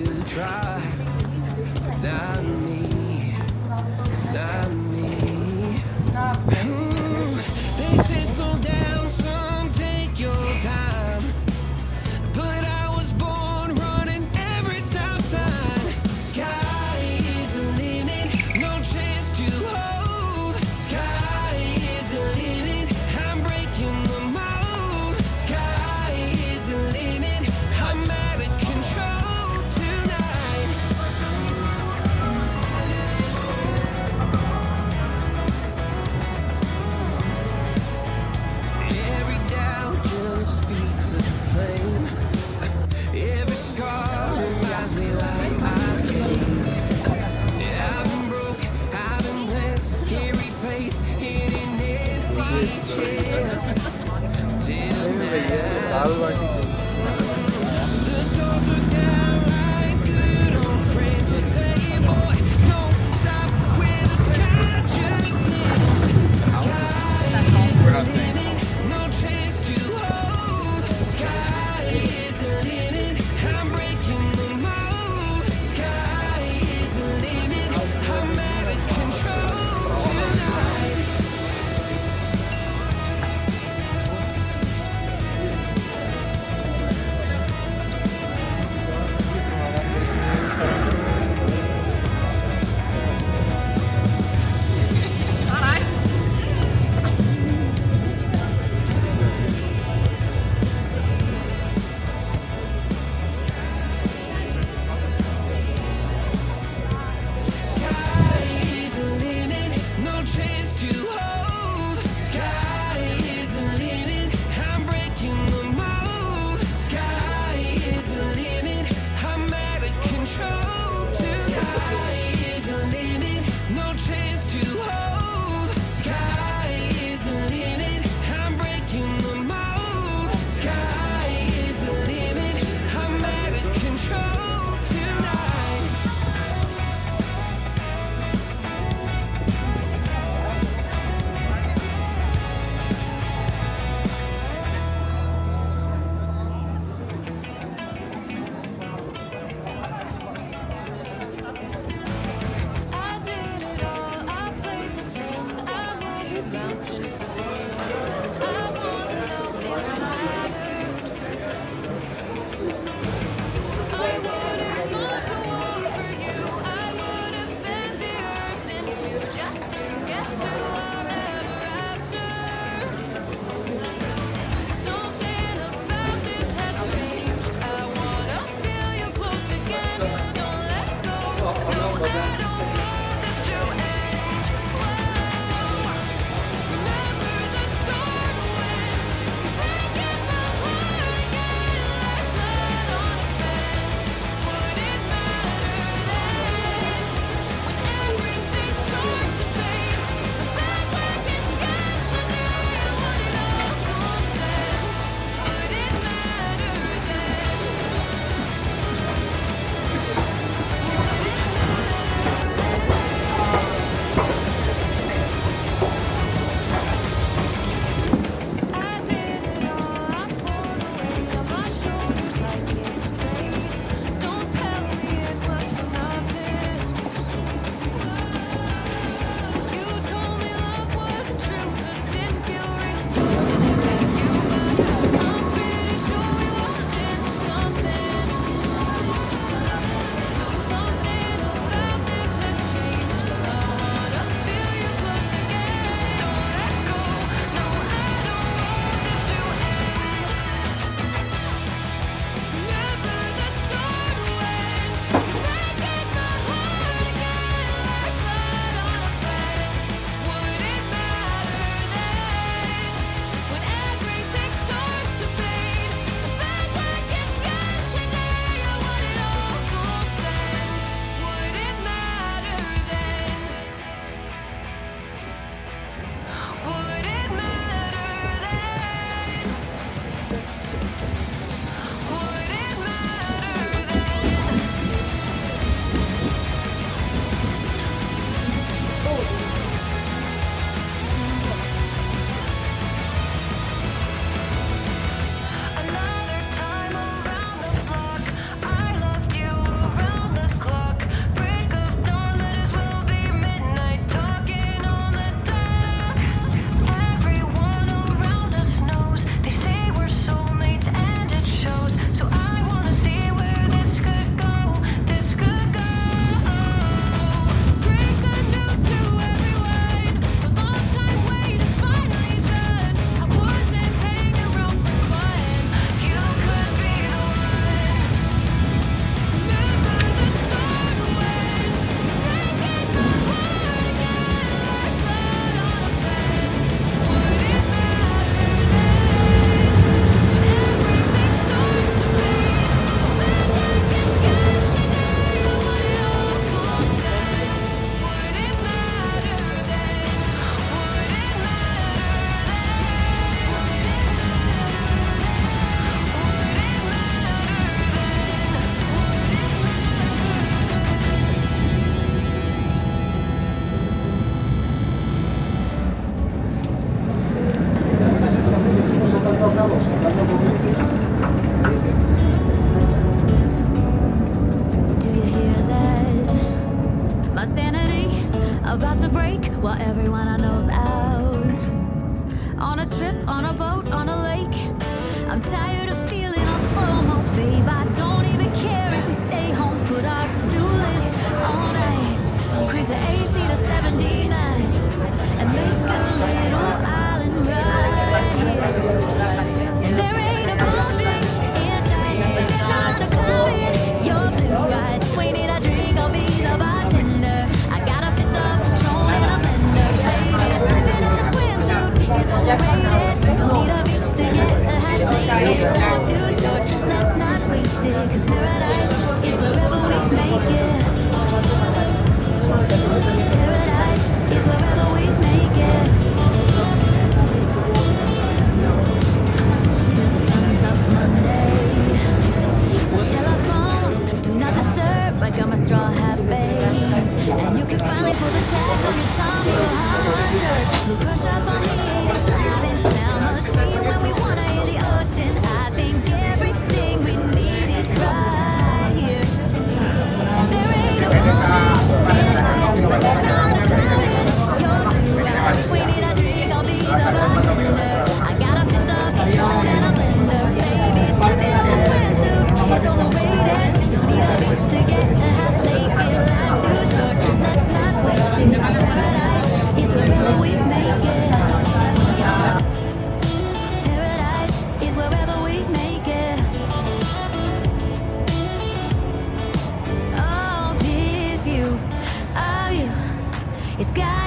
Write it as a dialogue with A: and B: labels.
A: to try. Not me, not me. They say slow down, some take your time. But I was born running every stop sign. Sky is the limit, no chance to hold. Sky is the limit, I'm breaking the mold. Sky is the limit, I'm out of control tonight.
B: About to break while everyone I know's out. On a trip, on a boat, on a lake. I'm tired of feeling on FOMO, babe. I don't even care if we stay home. Put our to-do list on ice. Crank the AC to 79 and make a little island right here. And there ain't a palm tree in sight, but there's not a cloud in your blue eyes. If we need a drink, I'll be the bartender. I got a fifth of Patron and a blender. Baby, slipping on a swimsuit is overrated. Don't need a beach to get a half naked. Life's too short, let's not waste it. 'Cause paradise is wherever we make it. Paradise is wherever we make it. Till the sun's up Monday. We'll tell our phones, do not disturb, like I'm a straw hat, babe. And you can finally pull the tags on your Tommy Bahama shirt. Blue crush up on the 85-inch sound machine when we wanna hear the ocean. I think everything we need is right here. And there ain't a palm tree in sight, but there's not a cloud in your blue eyes. If we need a drink, I'll be the bartender. I got a fifth of Patron and a blender. Baby, slipping on a swimsuit is overrated. Don't need a beach to get a half naked. Life's too short, let's not waste it. 'Cause paradise is wherever we make it. Paradise is wherever we make it. Oh, this view of you, it's got